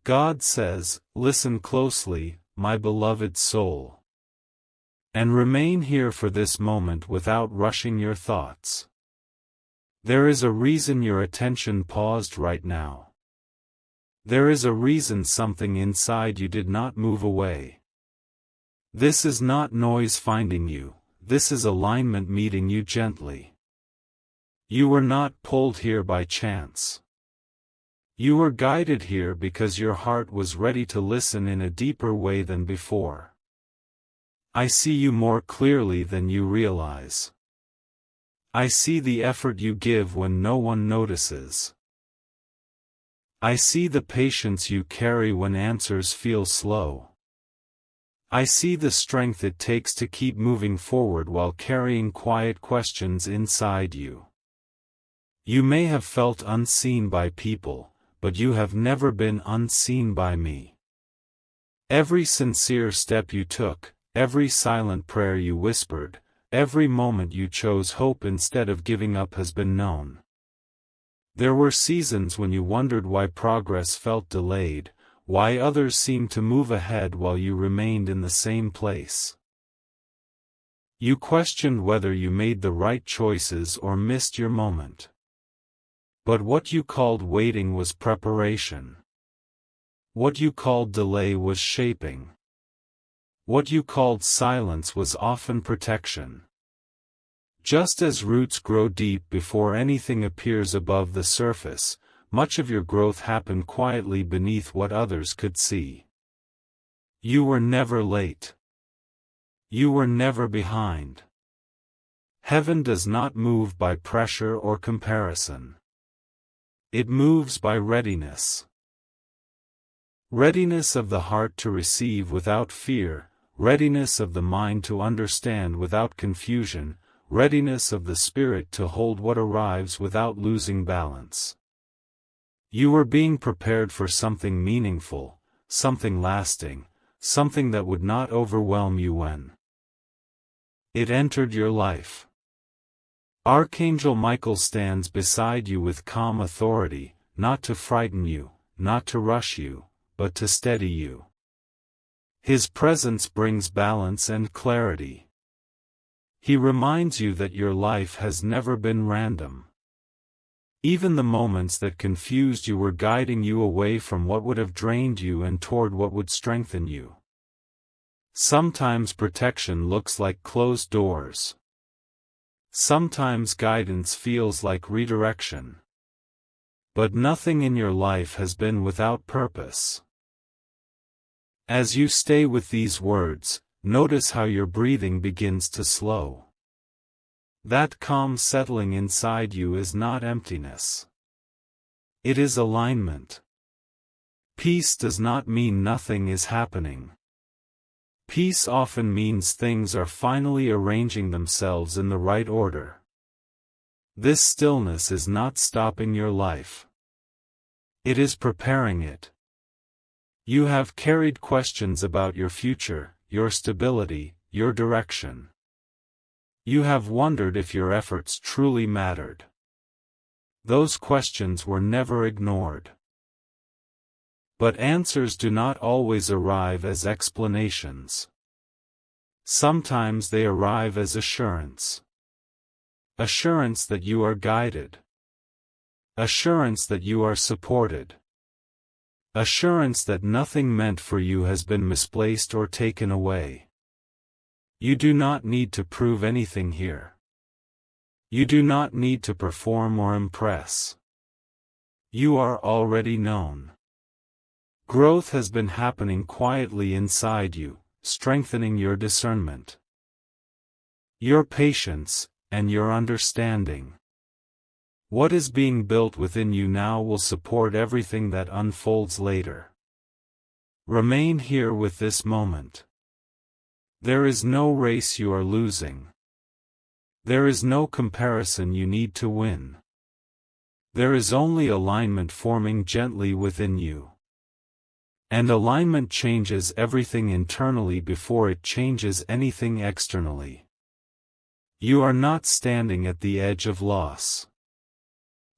God says, listen closely, my beloved soul. And remain here for this moment without rushing your thoughts. There is a reason your attention paused right now. There is a reason something inside you did not move away. This is not noise finding you, this is alignment meeting you gently. You were not pulled here by chance. You were guided here because your heart was ready to listen in a deeper way than before. I see you more clearly than you realize. I see the effort you give when no one notices. I see the patience you carry when answers feel slow. I see the strength it takes to keep moving forward while carrying quiet questions inside you. You may have felt unseen by people, but you have never been unseen by me. Every sincere step you took, every silent prayer you whispered, every moment you chose hope instead of giving up has been known. There were seasons when you wondered why progress felt delayed, why others seemed to move ahead while you remained in the same place. You questioned whether you made the right choices or missed your moment. But what you called waiting was preparation. What you called delay was shaping. What you called silence was often protection. Just as roots grow deep before anything appears above the surface, much of your growth happened quietly beneath what others could see. You were never late. You were never behind. Heaven does not move by pressure or comparison. It moves by readiness. Readiness of the heart to receive without fear, readiness of the mind to understand without confusion, readiness of the spirit to hold what arrives without losing balance. You were being prepared for something meaningful, something lasting, something that would not overwhelm you when it entered your life. Archangel Michael stands beside you with calm authority, not to frighten you, not to rush you, but to steady you. His presence brings balance and clarity. He reminds you that your life has never been random. Even the moments that confused you were guiding you away from what would have drained you and toward what would strengthen you. Sometimes protection looks like closed doors. Sometimes guidance feels like redirection. But nothing in your life has been without purpose. As you stay with these words, notice how your breathing begins to slow. That calm settling inside you is not emptiness. It is alignment. Peace does not mean nothing is happening. Peace often means things are finally arranging themselves in the right order. This stillness is not stopping your life. It is preparing it. You have carried questions about your future, your stability, your direction. You have wondered if your efforts truly mattered. Those questions were never ignored. But answers do not always arrive as explanations. Sometimes they arrive as assurance. Assurance that you are guided. Assurance that you are supported. Assurance that nothing meant for you has been misplaced or taken away. You do not need to prove anything here. You do not need to perform or impress. You are already known. Growth has been happening quietly inside you, strengthening your discernment, your patience, and your understanding. What is being built within you now will support everything that unfolds later. Remain here with this moment. There is no race you are losing. There is no comparison you need to win. There is only alignment forming gently within you. And alignment changes everything internally before it changes anything externally. You are not standing at the edge of loss.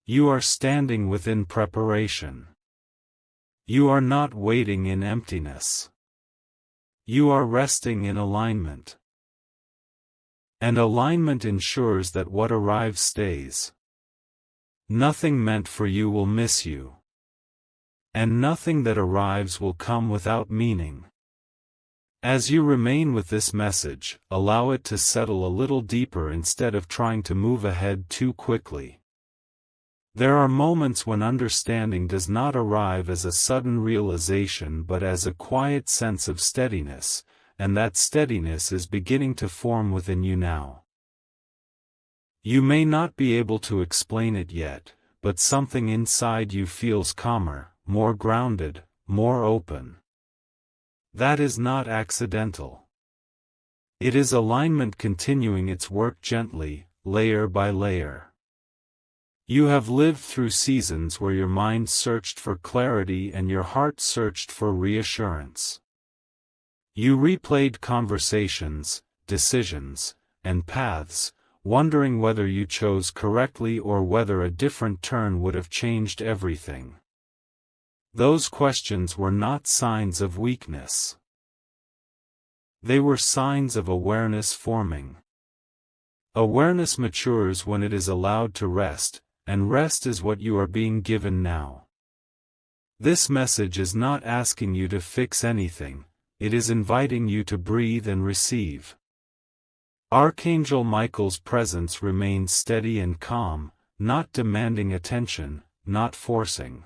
You are standing within preparation. You are not waiting in emptiness. You are resting in alignment. And alignment ensures that what arrives stays. Nothing meant for you will miss you. And nothing that arrives will come without meaning. As you remain with this message, allow it to settle a little deeper instead of trying to move ahead too quickly. There are moments when understanding does not arrive as a sudden realization but as a quiet sense of steadiness, and that steadiness is beginning to form within you now. You may not be able to explain it yet, but something inside you feels calmer, more grounded, more open. That is not accidental. It is alignment continuing its work gently, layer by layer. You have lived through seasons where your mind searched for clarity and your heart searched for reassurance. You replayed conversations, decisions, and paths, wondering whether you chose correctly or whether a different turn would have changed everything. Those questions were not signs of weakness. They were signs of awareness forming. Awareness matures when it is allowed to rest, and rest is what you are being given now. This message is not asking you to fix anything, it is inviting you to breathe and receive. Archangel Michael's presence remains steady and calm, not demanding attention, not forcing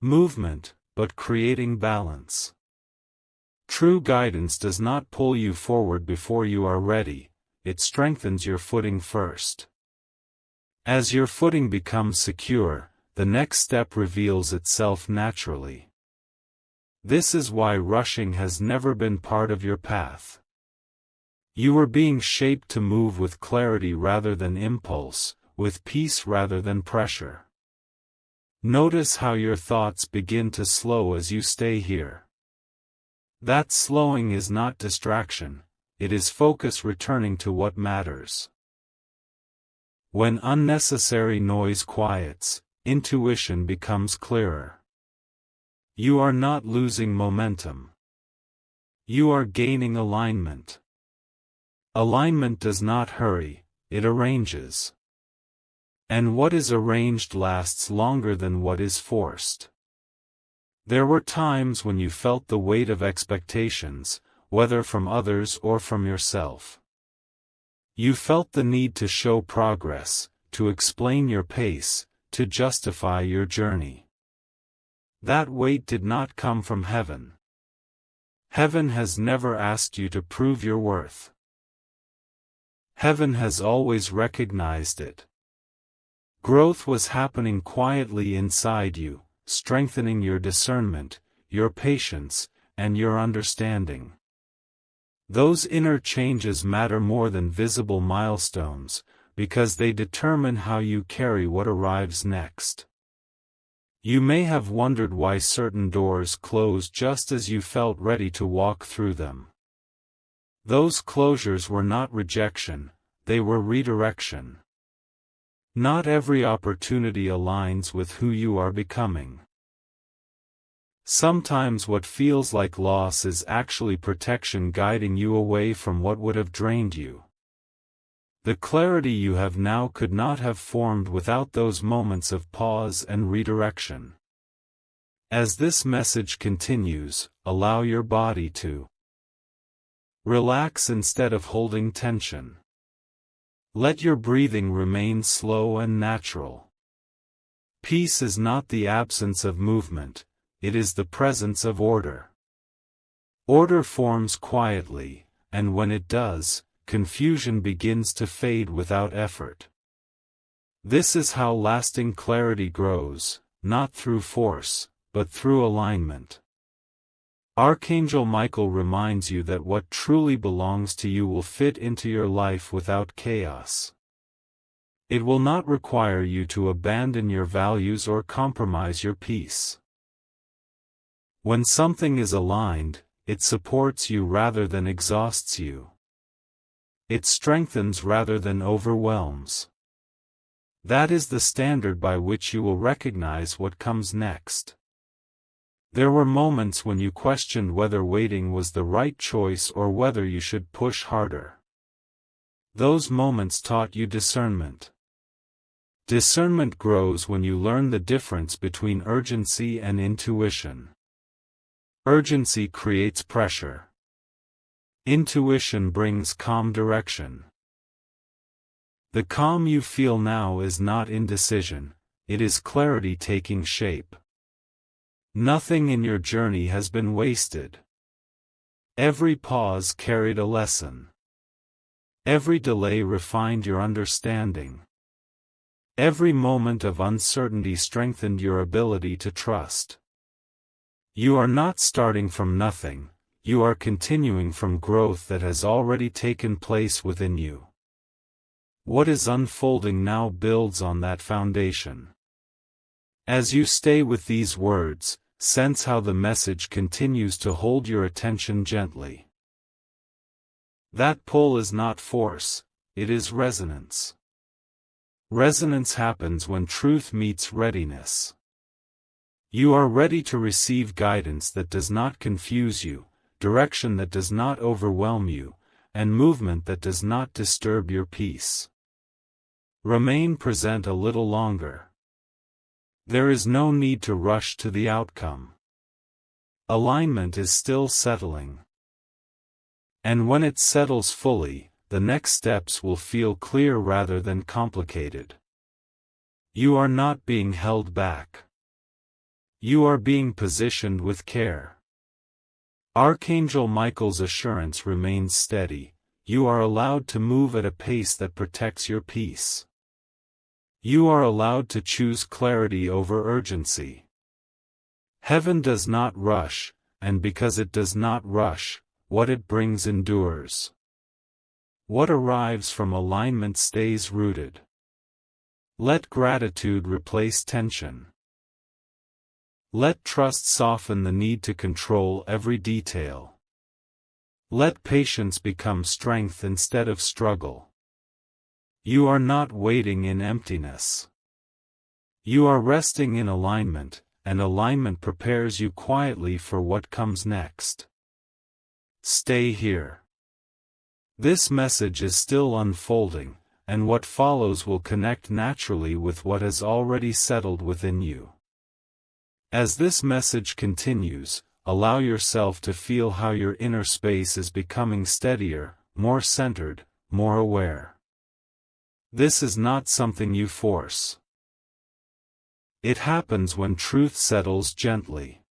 movement, but creating balance. True guidance does not pull you forward before you are ready, it strengthens your footing first. As your footing becomes secure, the next step reveals itself naturally. This is why rushing has never been part of your path. You are being shaped to move with clarity rather than impulse, with peace rather than pressure. Notice how your thoughts begin to slow as you stay here. That slowing is not distraction, it is focus returning to what matters. When unnecessary noise quiets, intuition becomes clearer. You are not losing momentum. You are gaining alignment. Alignment does not hurry, it arranges. And what is arranged lasts longer than what is forced. There were times when you felt the weight of expectations, whether from others or from yourself. You felt the need to show progress, to explain your pace, to justify your journey. That weight did not come from heaven. Heaven has never asked you to prove your worth. Heaven has always recognized it. Growth was happening quietly inside you, strengthening your discernment, your patience, and your understanding. Those inner changes matter more than visible milestones, because they determine how you carry what arrives next. You may have wondered why certain doors close just as you felt ready to walk through them. Those closures were not rejection, they were redirection. Not every opportunity aligns with who you are becoming. Sometimes what feels like loss is actually protection guiding you away from what would have drained you. The clarity you have now could not have formed without those moments of pause and redirection. As this message continues, allow your body to relax instead of holding tension. Let your breathing remain slow and natural. Peace is not the absence of movement, it is the presence of order. Order forms quietly, and when it does, confusion begins to fade without effort. This is how lasting clarity grows, not through force, but through alignment. Archangel Michael reminds you that what truly belongs to you will fit into your life without chaos. It will not require you to abandon your values or compromise your peace. When something is aligned, it supports you rather than exhausts you. It strengthens rather than overwhelms. That is the standard by which you will recognize what comes next. There were moments when you questioned whether waiting was the right choice or whether you should push harder. Those moments taught you discernment. Discernment grows when you learn the difference between urgency and intuition. Urgency creates pressure. Intuition brings calm direction. The calm you feel now is not indecision, it is clarity taking shape. Nothing in your journey has been wasted. Every pause carried a lesson. Every delay refined your understanding. Every moment of uncertainty strengthened your ability to trust. You are not starting from nothing, you are continuing from growth that has already taken place within you. What is unfolding now builds on that foundation. As you stay with these words, sense how the message continues to hold your attention gently. That pull is not force, it is resonance. Resonance happens when truth meets readiness. You are ready to receive guidance that does not confuse you, direction that does not overwhelm you, and movement that does not disturb your peace. Remain present a little longer. There is no need to rush to the outcome. Alignment is still settling. And when it settles fully, the next steps will feel clear rather than complicated. You are not being held back. You are being positioned with care. Archangel Michael's assurance remains steady. You are allowed to move at a pace that protects your peace. You are allowed to choose clarity over urgency. Heaven does not rush, and because it does not rush, what it brings endures. What arrives from alignment stays rooted. Let gratitude replace tension. Let trust soften the need to control every detail. Let patience become strength instead of struggle. You are not waiting in emptiness. You are resting in alignment, and alignment prepares you quietly for what comes next. Stay here. This message is still unfolding, and what follows will connect naturally with what has already settled within you. As this message continues, allow yourself to feel how your inner space is becoming steadier, more centered, more aware. This is not something you force. It happens when truth settles gently.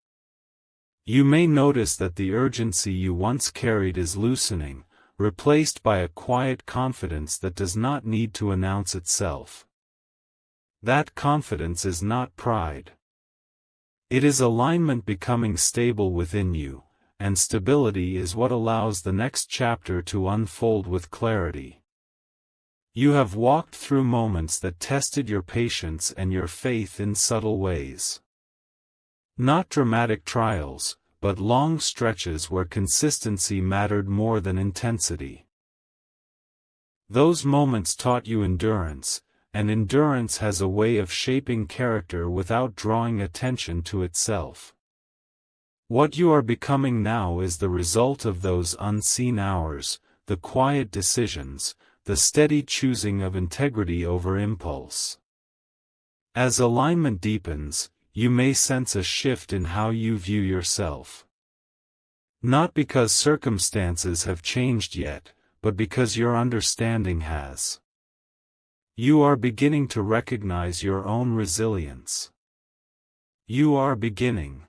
You may notice that the urgency you once carried is loosening, replaced by a quiet confidence that does not need to announce itself. That confidence is not pride. It is alignment becoming stable within you, and stability is what allows the next chapter to unfold with clarity. You have walked through moments that tested your patience and your faith in subtle ways. Not dramatic trials, but long stretches where consistency mattered more than intensity. Those moments taught you endurance, and endurance has a way of shaping character without drawing attention to itself. What you are becoming now is the result of those unseen hours, the quiet decisions, the steady choosing of integrity over impulse. As alignment deepens, you may sense a shift in how you view yourself. Not because circumstances have changed yet, but because your understanding has. You are beginning to recognize your own resilience. You are beginning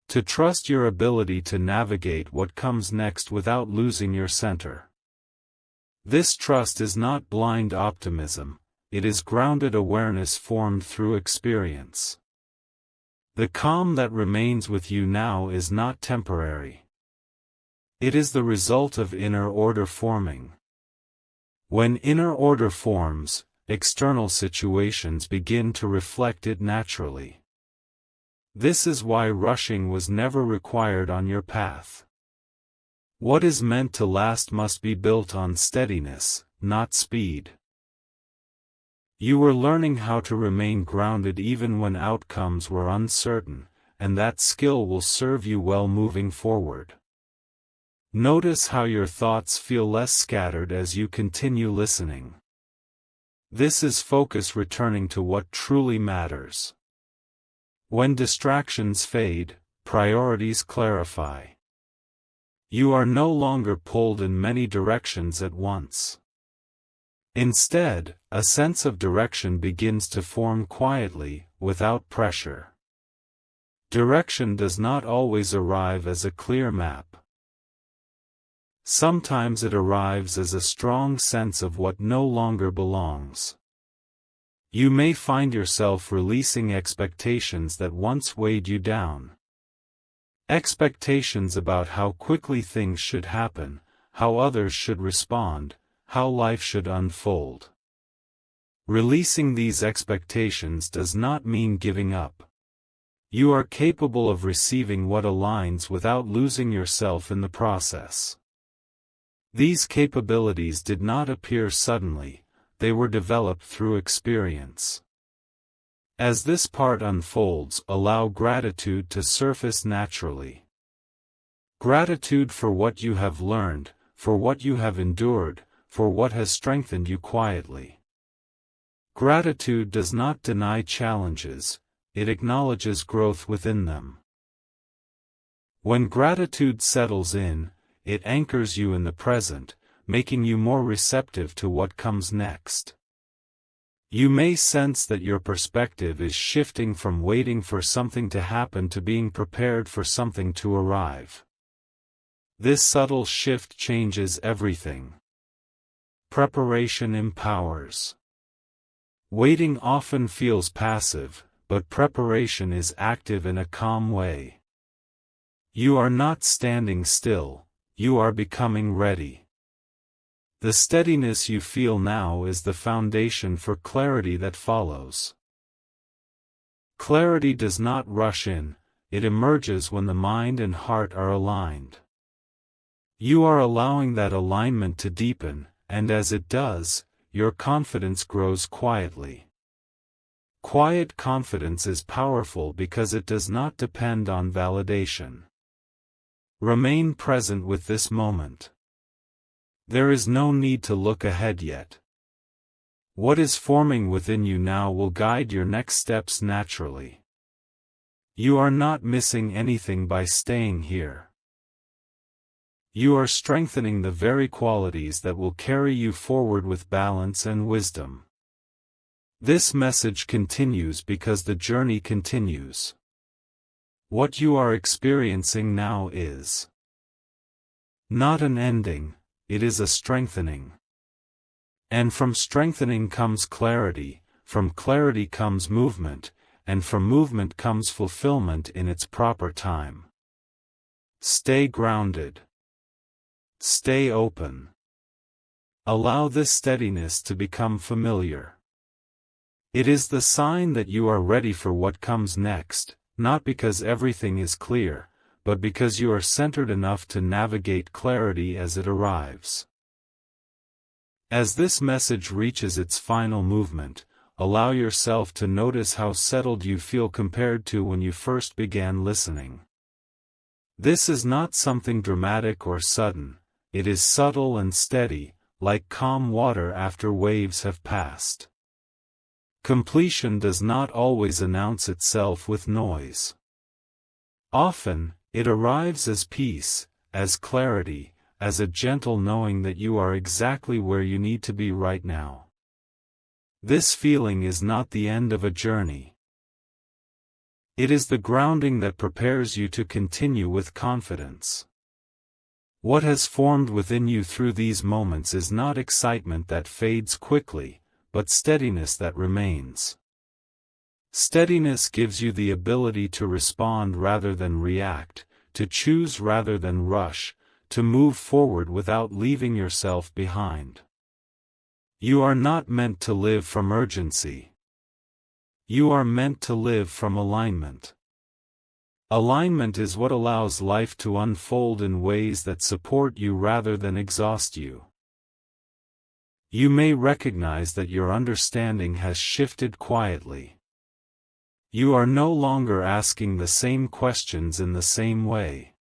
to trust your ability to navigate what comes next without losing your center. This trust is not blind optimism, it is grounded awareness formed through experience. The calm that remains with you now is not temporary. It is the result of inner order forming. When inner order forms, external situations begin to reflect it naturally. This is why rushing was never required on your path. What is meant to last must be built on steadiness, not speed. You were learning how to remain grounded even when outcomes were uncertain, and that skill will serve you well moving forward. Notice how your thoughts feel less scattered as you continue listening. This is focus returning to what truly matters. When distractions fade, priorities clarify. You are no longer pulled in many directions at once. Instead, a sense of direction begins to form quietly, without pressure. Direction does not always arrive as a clear map. Sometimes it arrives as a strong sense of what no longer belongs. You may find yourself releasing expectations that once weighed you down. Expectations about how quickly things should happen, how others should respond, how life should unfold. Releasing these expectations does not mean giving up. You are capable of receiving what aligns without losing yourself in the process. These capabilities did not appear suddenly, they were developed through experience. As this part unfolds, allow gratitude to surface naturally. Gratitude for what you have learned, for what you have endured, for what has strengthened you quietly. Gratitude does not deny challenges, it acknowledges growth within them. When gratitude settles in, it anchors you in the present, making you more receptive to what comes next. You may sense that your perspective is shifting from waiting for something to happen to being prepared for something to arrive. This subtle shift changes everything. Preparation empowers. Waiting often feels passive, but preparation is active in a calm way. You are not standing still, you are becoming ready. The steadiness you feel now is the foundation for clarity that follows. Clarity does not rush in, it emerges when the mind and heart are aligned. You are allowing that alignment to deepen, and as it does, your confidence grows quietly. Quiet confidence is powerful because it does not depend on validation. Remain present with this moment. There is no need to look ahead yet. What is forming within you now will guide your next steps naturally. You are not missing anything by staying here. You are strengthening the very qualities that will carry you forward with balance and wisdom. This message continues because the journey continues. What you are experiencing now is not an ending, it is a strengthening. And from strengthening comes clarity, from clarity comes movement, and from movement comes fulfillment in its proper time. Stay grounded. Stay open. Allow this steadiness to become familiar. It is the sign that you are ready for what comes next, not because everything is clear, but because you are centered enough to navigate clarity as it arrives. As this message reaches its final movement, allow yourself to notice how settled you feel compared to when you first began listening. This is not something dramatic or sudden, it is subtle and steady, like calm water after waves have passed. Completion does not always announce itself with noise. Often, it arrives as peace, as clarity, as a gentle knowing that you are exactly where you need to be right now. This feeling is not the end of a journey. It is the grounding that prepares you to continue with confidence. What has formed within you through these moments is not excitement that fades quickly, but steadiness that remains. Steadiness gives you the ability to respond rather than react, to choose rather than rush, to move forward without leaving yourself behind. You are not meant to live from urgency. You are meant to live from alignment. Alignment is what allows life to unfold in ways that support you rather than exhaust you. You may recognize that your understanding has shifted quietly. You are no longer asking the same questions in the same way.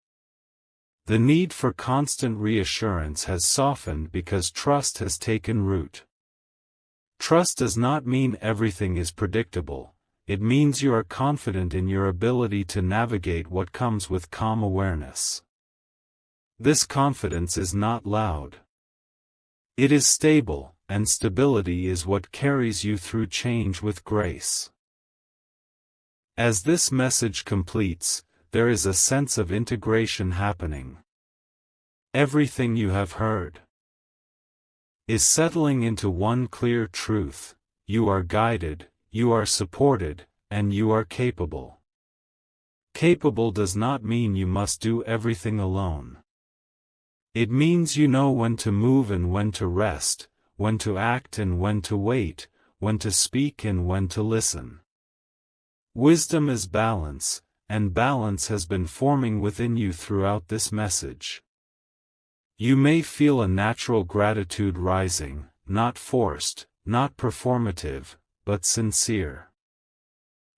The need for constant reassurance has softened because trust has taken root. Trust does not mean everything is predictable, it means you are confident in your ability to navigate what comes with calm awareness. This confidence is not loud. It is stable, and stability is what carries you through change with grace. As this message completes, there is a sense of integration happening. Everything you have heard is settling into one clear truth: you are guided, you are supported, and you are capable. Capable does not mean you must do everything alone. It means you know when to move and when to rest, when to act and when to wait, when to speak and when to listen. Wisdom is balance, and balance has been forming within you throughout this message. You may feel a natural gratitude rising, not forced, not performative, but sincere.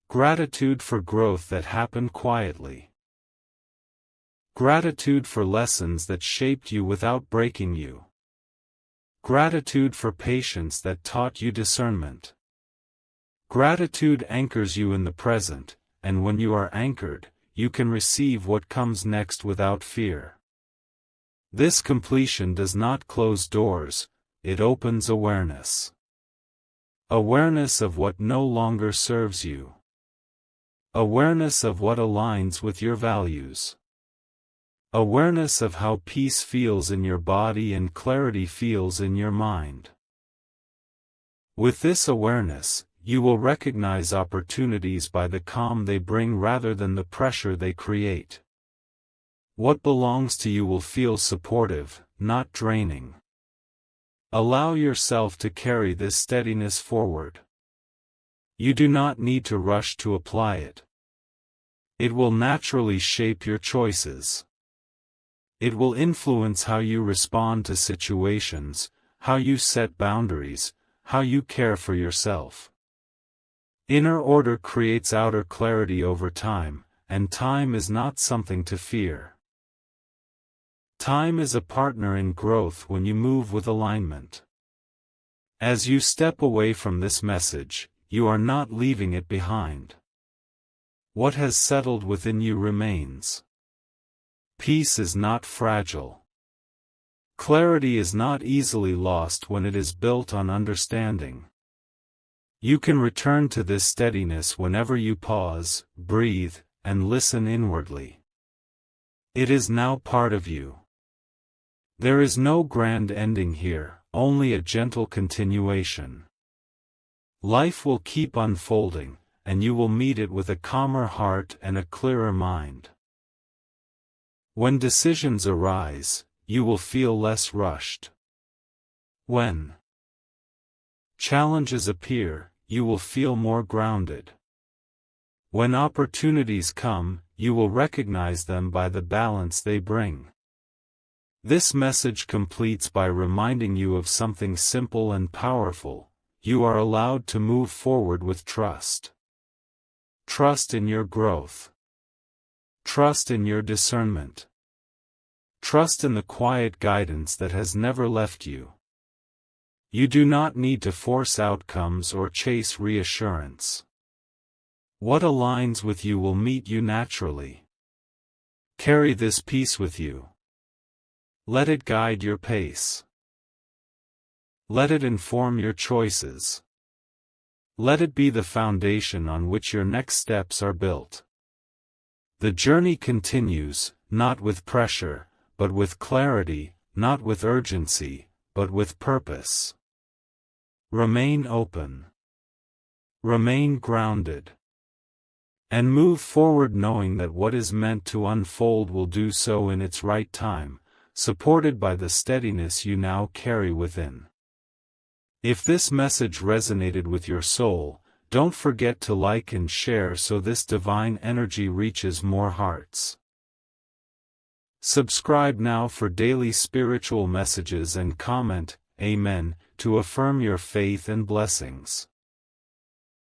Gratitude for growth that happened quietly. Gratitude for lessons that shaped you without breaking you. Gratitude for patience that taught you discernment. Gratitude anchors you in the present, and when you are anchored, you can receive what comes next without fear. This completion does not close doors, it opens awareness. Awareness of what no longer serves you. Awareness of what aligns with your values. Awareness of how peace feels in your body and clarity feels in your mind. With this awareness, you will recognize opportunities by the calm they bring rather than the pressure they create. What belongs to you will feel supportive, not draining. Allow yourself to carry this steadiness forward. You do not need to rush to apply it. It will naturally shape your choices. It will influence how you respond to situations, how you set boundaries, how you care for yourself. Inner order creates outer clarity over time, and time is not something to fear. Time is a partner in growth when you move with alignment. As you step away from this message, you are not leaving it behind. What has settled within you remains. Peace is not fragile. Clarity is not easily lost when it is built on understanding. You can return to this steadiness whenever you pause, breathe, and listen inwardly. It is now part of you. There is no grand ending here, only a gentle continuation. Life will keep unfolding, and you will meet it with a calmer heart and a clearer mind. When decisions arise, you will feel less rushed. When challenges appear, you will feel more grounded. When opportunities come, you will recognize them by the balance they bring. This message completes by reminding you of something simple and powerful: you are allowed to move forward with trust. Trust in your growth. Trust in your discernment. Trust in the quiet guidance that has never left you. You do not need to force outcomes or chase reassurance. What aligns with you will meet you naturally. Carry this peace with you. Let it guide your pace. Let it inform your choices. Let it be the foundation on which your next steps are built. The journey continues, not with pressure, but with clarity, not with urgency, but with purpose. Remain open. Remain grounded. And move forward knowing that what is meant to unfold will do so in its right time, supported by the steadiness you now carry within. If this message resonated with your soul, don't forget to like and share so this divine energy reaches more hearts. Subscribe now for daily spiritual messages and comment, Amen, to affirm your faith and blessings.